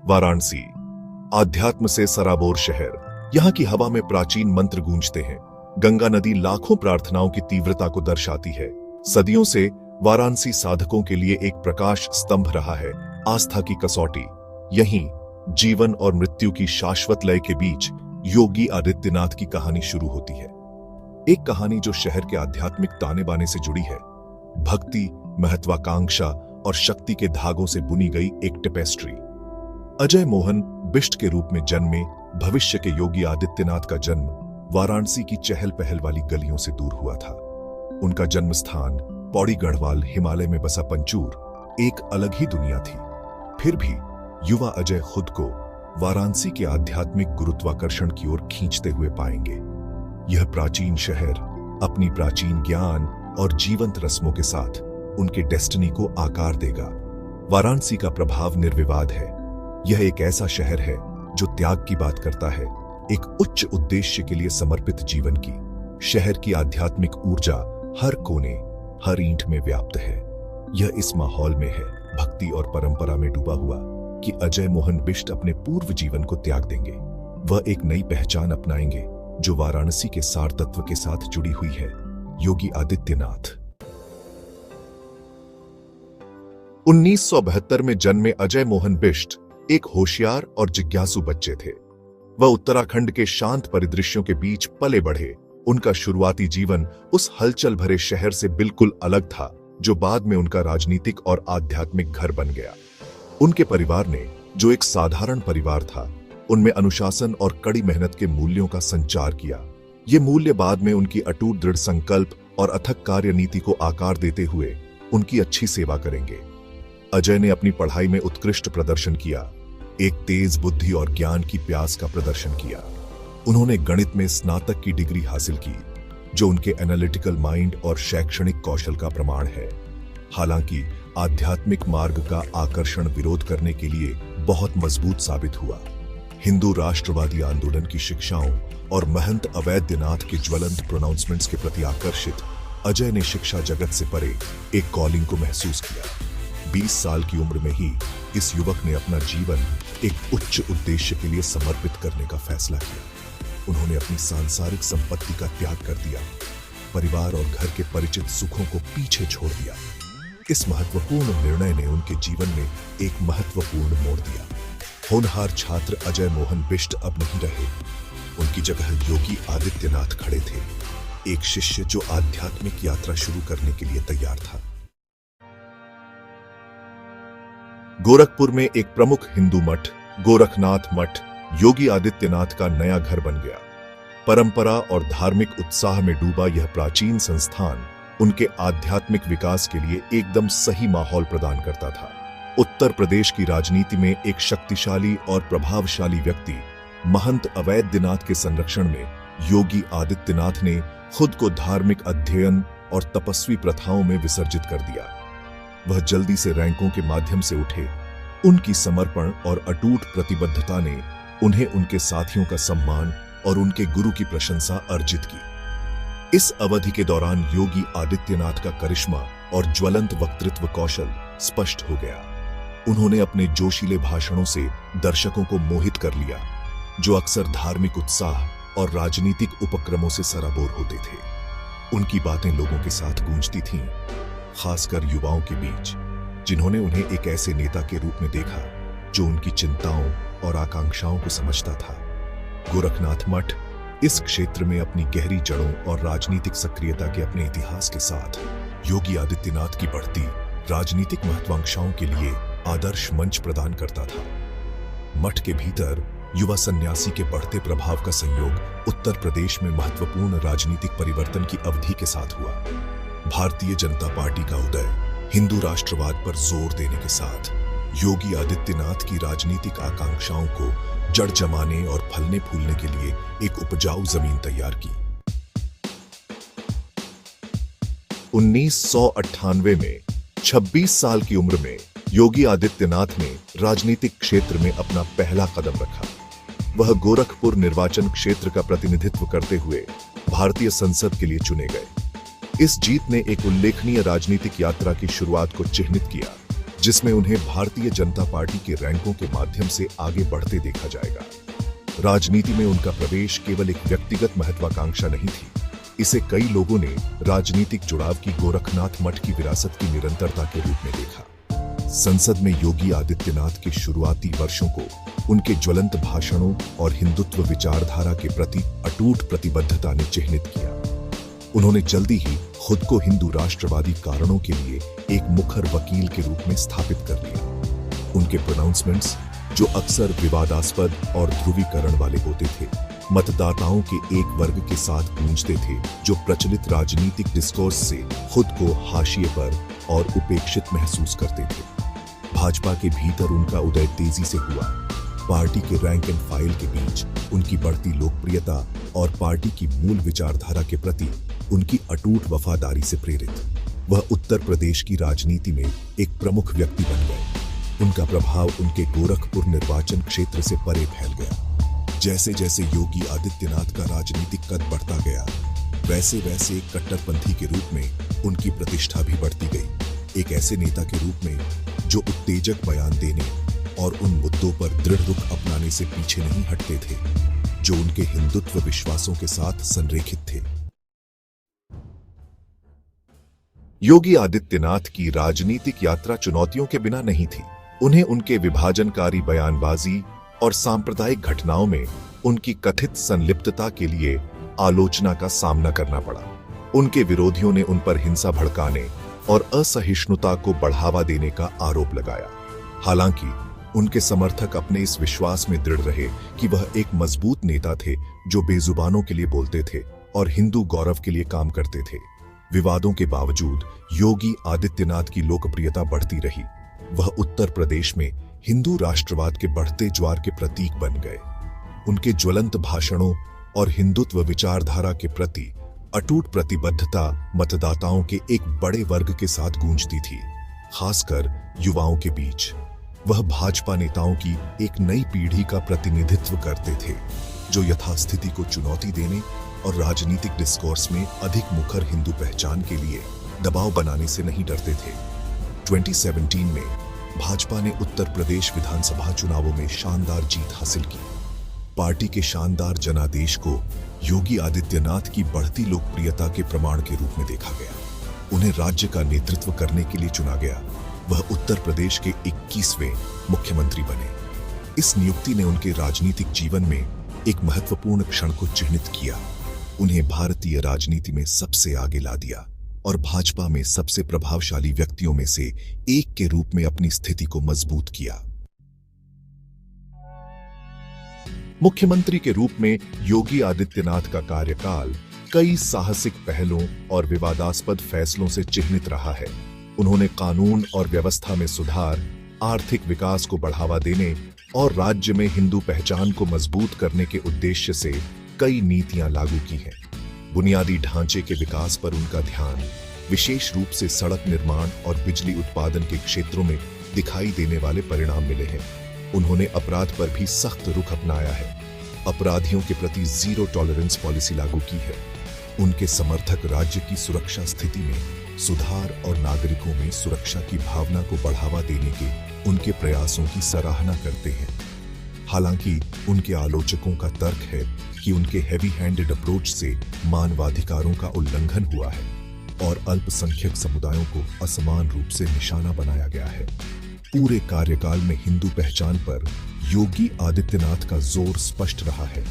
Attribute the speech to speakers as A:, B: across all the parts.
A: वाराणसी, आध्यात्म से सराबोर शहर। यहाँ की हवा में प्राचीन मंत्र गूंजते हैं। गंगा नदी लाखों प्रार्थनाओं की तीव्रता को दर्शाती है। सदियों से वाराणसी साधकों के लिए एक प्रकाश स्तंभ रहा है, आस्था की कसौटी। यहीं जीवन और मृत्यु की शाश्वत लय के बीच योगी आदित्यनाथ की कहानी शुरू होती है। एक कहानी जो शहर के आध्यात्मिक ताने बाने से जुड़ी है। भक्ति, महत्वाकांक्षा और शक्ति के धागों से बुनी गई एक टेपेस्ट्री। अजय मोहन बिष्ट के रूप में जन्मे भविष्य के योगी आदित्यनाथ का जन्म वाराणसी की चहल पहल वाली गलियों से दूर हुआ था। उनका जन्म स्थान पौड़ी गढ़वाल हिमालय में बसा पंचूर एक अलग ही दुनिया थी। फिर भी युवा अजय खुद को वाराणसी के आध्यात्मिक गुरुत्वाकर्षण की ओर खींचते हुए पाएंगे। यह प्राचीन शहर अपनी प्राचीन ज्ञान और जीवंत रस्मों के साथ उनके डेस्टिनी को आकार देगा। वाराणसी का प्रभाव निर्विवाद है। यह एक ऐसा शहर है जो त्याग की बात करता है, एक उच्च उद्देश्य के लिए समर्पित जीवन की। शहर की आध्यात्मिक ऊर्जा हर कोने, हर ईंट में व्याप्त है। यह इस माहौल में है, भक्ति और परंपरा में डूबा हुआ, कि अजय मोहन बिष्ट अपने पूर्व जीवन को त्याग देंगे। वह एक नई पहचान अपनाएंगे जो वाराणसी के सार तत्व के साथ जुड़ी हुई है, योगी आदित्यनाथ। 1972 में जन्मे अजय मोहन बिष्ट एक होशियार और जिज्ञासु बच्चे थे। वह उत्तराखंड के शांत परिदृश्यों के बीच पले बढ़े। उनका शुरुआती जीवन उस हलचल भरे शहर से बिल्कुल अलग था जो बाद में उनका राजनीतिक और आध्यात्मिक घर बन गया। उनके परिवार ने, जो एक साधारण परिवार था, उनमें अनुशासन और कड़ी मेहनत के मूल्यों का संचार किया। ये मूल्य बाद में उनकी अटूट दृढ़ संकल्प और अथक कार्य नीति को आकार देते हुए उनकी अच्छी सेवा करेंगे। अजय ने अपनी पढ़ाई में उत्कृष्ट प्रदर्शन किया, एक तेज बुद्धि और ज्ञान की प्यास का प्रदर्शन किया। उन्होंने गणित में स्नातक की डिग्री हासिल की, जो उनके एनालिटिकल माइंड और शैक्षणिक कौशल का प्रमाण है। हालांकि आध्यात्मिक मार्ग का आकर्षण विरोध करने के लिए बहुत मजबूत साबित हुआ। हिंदू राष्ट्रवादी आंदोलन की शिक्षाओं और महंत अवैधनाथ के ज्वलंत प्रोनाउंसमेंट्स के प्रति आकर्षित अजय ने शिक्षा जगत से परे एक कॉलिंग को महसूस किया। 20 साल की उम्र में ही इस युवक ने अपना जीवन एक उच्च उद्देश्य के लिए समर्पित करने का फैसला किया। उन्होंने अपनी सांसारिक संपत्ति का त्याग कर दिया, परिवार और घर के परिचित सुखों को पीछे छोड़ दिया। इस महत्वपूर्ण निर्णय ने उनके जीवन में एक महत्वपूर्ण मोड़ दिया। होनहार छात्र अजय मोहन बिष्ट अब नहीं रहे। उनकी जगह योगी आदित्यनाथ खड़े थे, एक शिष्य जो आध्यात्मिक यात्रा शुरू करने के लिए तैयार था। गोरखपुर में एक प्रमुख हिंदू मठ, गोरखनाथ मठ, योगी आदित्यनाथ का नया घर बन गया। परंपरा और धार्मिक उत्साह में डूबा यह प्राचीन संस्थान उनके आध्यात्मिक विकास के लिए एकदम सही माहौल प्रदान करता था। उत्तर प्रदेश की राजनीति में एक शक्तिशाली और प्रभावशाली व्यक्ति महंत अवैधनाथ के संरक्षण में योगी आदित्यनाथ ने खुद को धार्मिक अध्ययन और तपस्वी प्रथाओं में विसर्जित कर दिया। वह जल्दी से रैंकों के माध्यम से उठे। उनकी समर्पण और अटूट प्रतिबद्धता ने उन्हें उनके साथियों का सम्मान और उनके गुरु की प्रशंसा अर्जित की। इस अवधि के दौरान योगी आदित्यनाथ का करिश्मा और ज्वलंत वक्तृत्व कौशल स्पष्ट हो गया। उन्होंने अपने जोशीले भाषणों से दर्शकों को मोहित कर लिया, जो अक्सर धार्मिक उत्साह और राजनीतिक उपक्रमों से सराबोर होते थे। उनकी बातें लोगों के साथ गूंजती थीं, खासकर युवाओं के बीच, जिन्होंने उन्हें एक ऐसे नेता के रूप में देखा जो उनकी चिंताओं और आकांक्षाओं को समझता था। गोरखनाथ मठ इस क्षेत्र में अपनी गहरी जड़ों और राजनीतिक सक्रियता के अपने इतिहास के साथ योगी आदित्यनाथ की बढ़ती राजनीतिक महत्वाकांक्षाओं के लिए आदर्श मंच प्रदान करता था। मठ के भीतर युवा सन्यासी के बढ़ते प्रभाव का संयोग उत्तर प्रदेश में महत्वपूर्ण राजनीतिक परिवर्तन की अवधि के साथ हुआ। भारतीय जनता पार्टी का उदय हिंदू राष्ट्रवाद पर जोर देने के साथ योगी आदित्यनाथ की राजनीतिक आकांक्षाओं को जड़ जमाने और फलने फूलने के लिए एक उपजाऊ जमीन तैयार की। 1998 में 26 साल की उम्र में योगी आदित्यनाथ ने राजनीतिक क्षेत्र में अपना पहला कदम रखा। वह गोरखपुर निर्वाचन क्षेत्र का प्रतिनिधित्व करते हुए भारतीय संसद के लिए चुने गए। 2023 में 26 साल की उम्र में योगी आदित्यनाथ ने राजनीतिक क्षेत्र में अपना पहला कदम रखा। वह गोरखपुर निर्वाचन क्षेत्र का प्रतिनिधित्व करते हुए भारतीय संसद के लिए चुने गए। इस जीत ने एक उल्लेखनीय राजनीतिक यात्रा की शुरुआत को चिह्नित किया, जो उनकी जिसमें उन्हें भारतीय जनता पार्टी के रैंकों के माध्यम से आगे बढ़ते देखा जाएगा। राजनीति में उनका प्रवेश केवल एक व्यक्तिगत महत्वाकांक्षा नहीं थी, इसे कई लोगों ने राजनीतिक जुड़ाव की गोरखनाथ मठ की विरासत की निरंतरता के रूप में देखा। संसद में योगी आदित्यनाथ के शुरुआती वर्षों को उनके ज्वलंत भाषणों और हिंदुत्व विचारधारा के प्रति अटूट प्रतिबद्धता ने चिह्नित किया। उन्होंने जल्दी ही खुद को हिंदू राष्ट्रवादी कारणों के लिए एक मुखर वकील के रूप में स्थापित कर लिया। उनके प्रोनाउंसमेंट्स, जो अक्सर विवादास्पद और ध्रुवीकरण वाले होते थे, मतदाताओं के एक वर्ग के साथ गूंजते थे जो प्रचलित राजनीतिक डिस्कोर्स से खुद को हाशिए पर और उपेक्षित महसूस करते थे। भाजपा के भीतर उनका उदय तेजी से हुआ। पार्टी के रैंक एंड फाइल के बीच उनकी बढ़ती लोकप्रियता और पार्टी की मूल विचारधारा के प्रति उनकी अटूट वफादारी से प्रेरित वह उत्तर प्रदेश की राजनीति में एक प्रमुख व्यक्ति बन गए। उनका प्रभाव उनके गोरखपुर निर्वाचन क्षेत्र से परे फैल गया। जैसे जैसे योगी आदित्यनाथ का राजनीतिक कद बढ़ता गया, वैसे वैसे एक कट्टरपंथी के रूप में उनकी प्रतिष्ठा भी बढ़ती गई। एक ऐसे नेता के रूप में जो उत्तेजक बयान देने और उन मुद्दों पर दृढ़ रुख अपनाने से पीछे नहीं हटते थे जो उनके हिंदुत्व विश्वासों के साथ संरेखित थे। योगी आदित्यनाथ की राजनीतिक यात्रा चुनौतियों के बिना नहीं थी। उन्हें उनके विभाजनकारी बयानबाजी और सांप्रदायिक घटनाओं में उनकी कथित संलिप्तता के लिए आलोचना का सामना करना पड़ा। उनके विरोधियों ने उन पर हिंसा भड़काने और असहिष्णुता को बढ़ावा देने का आरोप लगाया। हालांकि उनके समर्थक अपने इस विश्वास में दृढ़ रहे कि वह एक मजबूत नेता थे जो बेजुबानों के लिए बोलते थे और हिंदू गौरव के लिए काम करते थे। विवादों के बावजूद योगी आदित्यनाथ की लोकप्रियता बढ़ती रही। वह उत्तर प्रदेश में हिंदू राष्ट्रवाद के बढ़ते ज्वार के प्रतीक बन गए। उनके ज्वलंत भाषणों और हिंदुत्व विचारधारा के प्रति अटूट प्रतिबद्धता मतदाताओं के एक बड़े वर्ग के साथ गूंजती थी, खासकर युवाओं के बीच। वह भाजपा नेताओं की एक नई पीढ़ी का प्रतिनिधित्व करते थे जो यथास्थिति को चुनौती देने और राजनीतिक डिस्कोर्स में अधिक मुखर हिंदू पहचान के लिए दबाव बनाने से नहीं डरते थे। 2017 में भाजपा ने उत्तर प्रदेश विधानसभा चुनावों में शानदार जीत हासिल की। पार्टी के शानदार जनादेश को योगी आदित्यनाथ की बढ़ती लोकप्रियता के प्रमाण के रूप में देखा गया। उन्हें राज्य का नेतृत्व करने के लिए चुना गया। वह उत्तर प्रदेश के 21वें मुख्यमंत्री बने। इस नियुक्ति ने उनके राजनीतिक जीवन में एक महत्वपूर्ण क्षण को चिह्नित किया। उन्हें भारतीय राजनीति में सबसे आगे ला दिया और भाजपा में सबसे प्रभावशाली व्यक्तियों में से एक के रूप में अपनी स्थिति को मजबूत किया। मुख्यमंत्री के रूप में योगी आदित्यनाथ का कार्यकाल कई साहसिक पहलों और विवादास्पद फैसलों से चिह्नित रहा है। उन्होंने कानून और व्यवस्था में सुधार, आर्थिक विकास को बढ़ावा देने और राज्य में हिंदू पहचान को मजबूत करने के उद्देश्य से कई नीतियां लागू की हैं। बुनियादी ढांचे के विकास पर उनका ध्यान विशेष रूप से सड़क निर्माण और बिजली उत्पादन के क्षेत्रों में दिखाई देने वाले परिणाम मिले हैं। उन्होंने अपराध पर भी सख्त रुख अपनाया है। अपराधियों के प्रति जीरो टॉलरेंस पॉलिसी लागू की है। उनके समर्थक राज्य की सुरक्षा स्थिति में सुधार और नागरिकों में सुरक्षा की भावना को बढ़ावा देने के उनके प्रयासों की सराहना करते हैं। हालांकि उनके आलोचकों का तर्क है कि उनके हैवी हैंडेड अप्रोच से मानवाधिकारों का उल्लंघन हुआ है और अल्पसंख्यक समुदायों को असमान रूप से निशाना बनाया गया है। पूरे कार्यकाल में हिंदू पहचान पर योगी आदित्यनाथ का जोर स्पष्ट रहा है।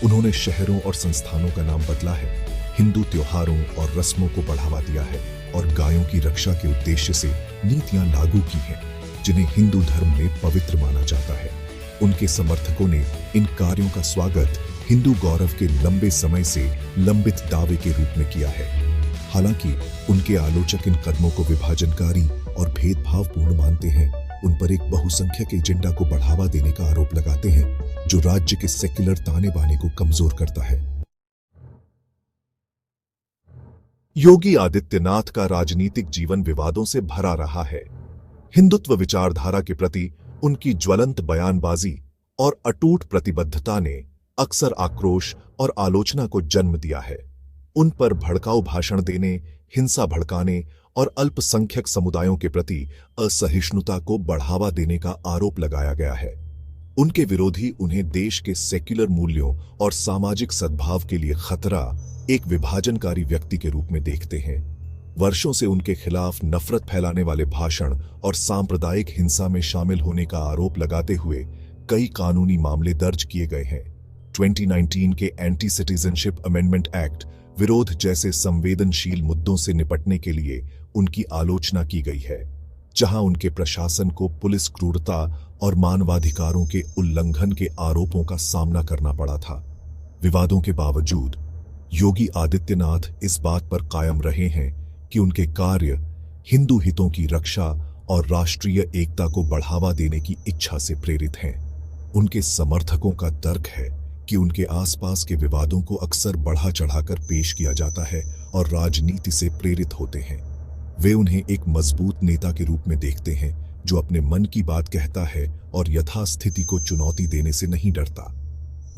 A: उन्होंने शहरों और संस्थानों का नाम बदला है, हिंदू त्योहारों और रस्मों को बढ़ावा दिया है और गायों की रक्षा के उद्देश्य से नीतियां लागू की हैं जिन्हें हिंदू धर्म में पवित्र माना जाता है। उनके समर्थकों ने इन कार्यों का स्वागत हिंदू गौरव के लंबे समय से लंबित दावे के रूप में किया है। हालांकि उनके आलोचक इन कदमों को विभाजनकारी और भेदभावपूर्ण मानते हैं। उन पर एक बहुसंख्यक एजेंडा को बढ़ावा देने का आरोप लगाते हैं जो राज्य के सेक्युलर ताने बाने को कमजोर करता है। योगी आदित्यनाथ का राजनीतिक जीवन विवादों से भरा रहा है। हिंदुत्व विचारधारा के प्रति उनकी ज्वलंत बयानबाजी और अटूट प्रतिबद्धता ने अक्सर आक्रोश और आलोचना को जन्म दिया है। उन पर भड़काऊ भाषण देने, हिंसा भड़काने और अल्पसंख्यक समुदायों के प्रति असहिष्णुता को बढ़ावा देने का आरोप लगाया गया है। उनके विरोधी उन्हें देश के सेक्युलर मूल्यों और सामाजिक सद्भाव के लिए खतरा, एक विभाजनकारी व्यक्ति के रूप में देखते हैं। वर्षों से उनके खिलाफ नफरत फैलाने वाले भाषण और सांप्रदायिक हिंसा में शामिल होने का आरोप लगाते हुए कई कानूनी मामले दर्ज किए गए हैं। 2019 के एंटी सिटीजनशिप अमेंडमेंट एक्ट विरोध जैसे संवेदनशील मुद्दों से निपटने के लिए उनकी आलोचना की गई है, जहां उनके प्रशासन को पुलिस क्रूरता और मानवाधिकारों के उल्लंघन के आरोपों का सामना करना पड़ा था। विवादों के बावजूद योगी आदित्यनाथ इस बात पर कायम रहे हैं कि उनके कार्य हिंदू हितों की रक्षा और राष्ट्रीय एकता को बढ़ावा देने की इच्छा से प्रेरित हैं। उनके समर्थकों का तर्क है कि उनके आसपास के विवादों को अक्सर बढ़ा चढ़ाकर पेश किया जाता है और राजनीति से प्रेरित होते हैं। वे उन्हें एक मजबूत नेता के रूप में देखते हैं जो अपने मन की बात कहता है और यथास्थिति को चुनौती देने से नहीं डरता।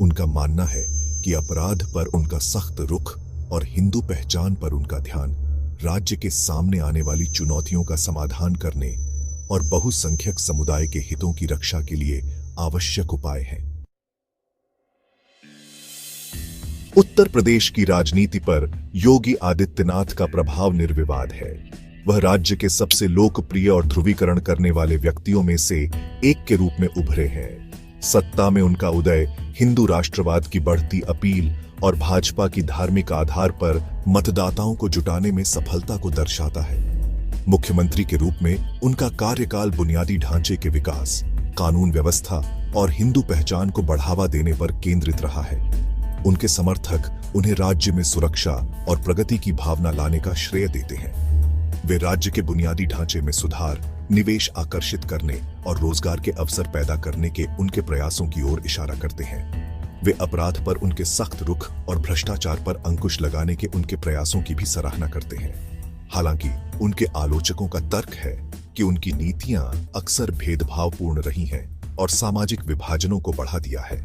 A: उनका मानना है कि अपराध पर उनका सख्त रुख और हिंदू पहचान पर उनका ध्यान राज्य के सामने आने वाली चुनौतियों का समाधान करने और बहुसंख्यक समुदाय के हितों की रक्षा के लिए आवश्यक उपाय हैं। उत्तर प्रदेश की राजनीति पर योगी आदित्यनाथ का प्रभाव निर्विवाद है। वह राज्य के सबसे लोकप्रिय और ध्रुवीकरण करने वाले व्यक्तियों में से एक के रूप में उभरे हैं। सत्ता में उनका उदय हिंदू राष्ट्रवाद की बढ़ती अपील और भाजपा की धार्मिक आधार पर मतदाताओं को जुटाने में सफलता को दर्शाता है। मुख्यमंत्री के रूप में उनका कार्यकाल बुनियादी ढांचे के विकास, कानून व्यवस्था और हिंदू पहचान को बढ़ावा देने पर केंद्रित रहा है। उनके समर्थक उन्हें राज्य में सुरक्षा और प्रगति की भावना लाने का श्रेय देते हैं। वे राज्य के बुनियादी ढांचे में सुधार, निवेश आकर्षित करने और रोजगार के अवसर पैदा करने के उनके प्रयासों की ओर इशारा करते हैं। वे अपराध पर उनके सख्त रुख और भ्रष्टाचार पर अंकुश लगाने के उनके प्रयासों की भी सराहना करते हैं। हालांकि उनके आलोचकों का तर्क है कि उनकी नीतियां अक्सर भेदभावपूर्ण रही हैं और सामाजिक विभाजनों को बढ़ा दिया है।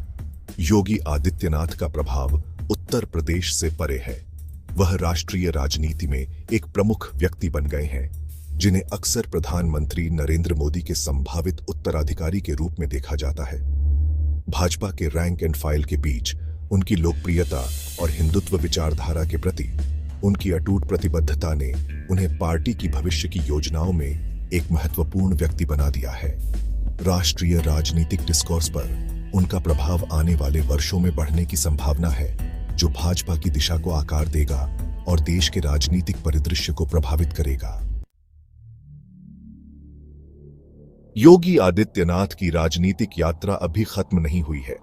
A: योगी आदित्यनाथ का प्रभाव उत्तर प्रदेश से परे है। वह राष्ट्रीय राजनीति में एक प्रमुख व्यक्ति बन गए हैं, जिन्हें अक्सर प्रधानमंत्री नरेंद्र मोदी के संभावित उत्तराधिकारी के रूप में देखा जाता है। भाजपा के रैंक एंड फाइल के बीच उनकी लोकप्रियता और हिंदुत्व विचारधारा के प्रति उनकी अटूट प्रतिबद्धता ने उन्हें पार्टी की भविष्य की योजनाओं में एक महत्वपूर्ण व्यक्ति बना दिया है। राष्ट्रीय राजनीतिक डिस्कोर्स पर उनका प्रभाव आने वाले वर्षों में बढ़ने की संभावना है, जो भाजपा की दिशा को आकार देगा और देश के राजनीतिक परिदृश्य को प्रभावित करेगा। योगी आदित्यनाथ की राजनीतिक यात्रा अभी खत्म नहीं हुई है।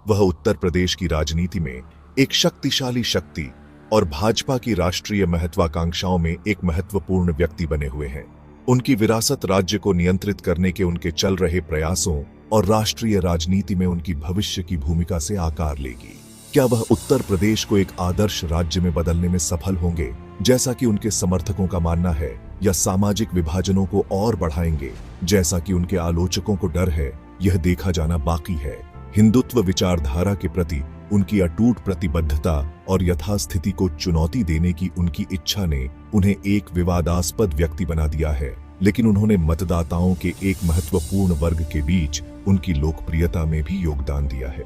A: वह उत्तर प्रदेश की राजनीति में एक शक्तिशाली शक्ति और भाजपा की राष्ट्रीय महत्वाकांक्षाओं में एक महत्वपूर्ण व्यक्ति बने हुए हैं। उनकी विरासत राज्य को नियंत्रित करने के उनके चल रहे प्रयासों और राष्ट्रीय राजनीति में उनकी भविष्य की भूमिका से आकार लेगी। क्या वह उत्तर प्रदेश को एक आदर्श राज्य में बदलने में सफल होंगे, जैसा कि उनके समर्थकों का मानना है, या सामाजिक विभाजनों को और बढ़ाएंगे, जैसा कि उनके आलोचकों को डर है? यह देखा जाना बाकी है। हिंदुत्व विचारधारा के प्रति उनकी अटूट प्रतिबद्धता और यथास्थिति को चुनौती देने की उनकी इच्छा ने उन्हें एक विवादास्पद व्यक्ति बना दिया है, लेकिन उन्होंने मतदाताओं के एक महत्वपूर्ण वर्ग के बीच उनकी लोकप्रियता में भी योगदान दिया है।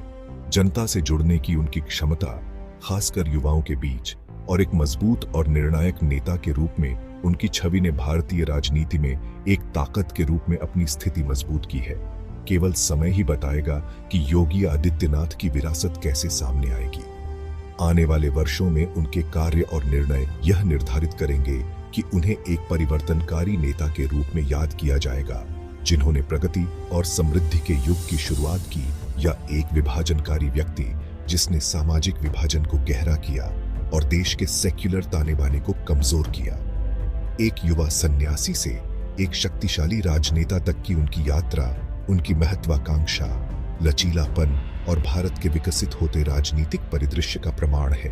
A: जनता से जुड़ने की उनकी क्षमता, खासकर युवाओं के बीच, और एक मजबूत और निर्णायक नेता के रूप में उनकी छवि ने भारतीय राजनीति में एक ताकत के रूप में अपनी स्थिति मजबूत की है। केवल समय ही बताएगा कि योगी आदित्यनाथ की विरासत कैसे सामने आएगी। आने वाले वर्षों में उनके कार्य और निर्णय यह निर्धारित करेंगे कि उन्हें एक परिवर्तनकारी नेता के रूप में याद किया जाएगा, जिन्होंने प्रगति और समृद्धि के युग की शुरुआत की, या एक विभाजनकारी व्यक्ति जिसने सामाजिक विभाजन को गहरा किया और देश के सेक्युलर ताने बाने को कमजोर किया। एक युवा सन्यासी से एक शक्तिशाली राजनेता तक की उनकी यात्रा उनकी महत्वाकांक्षा, लचीलापन और भारत के विकसित होते राजनीतिक परिदृश्य का प्रमाण है।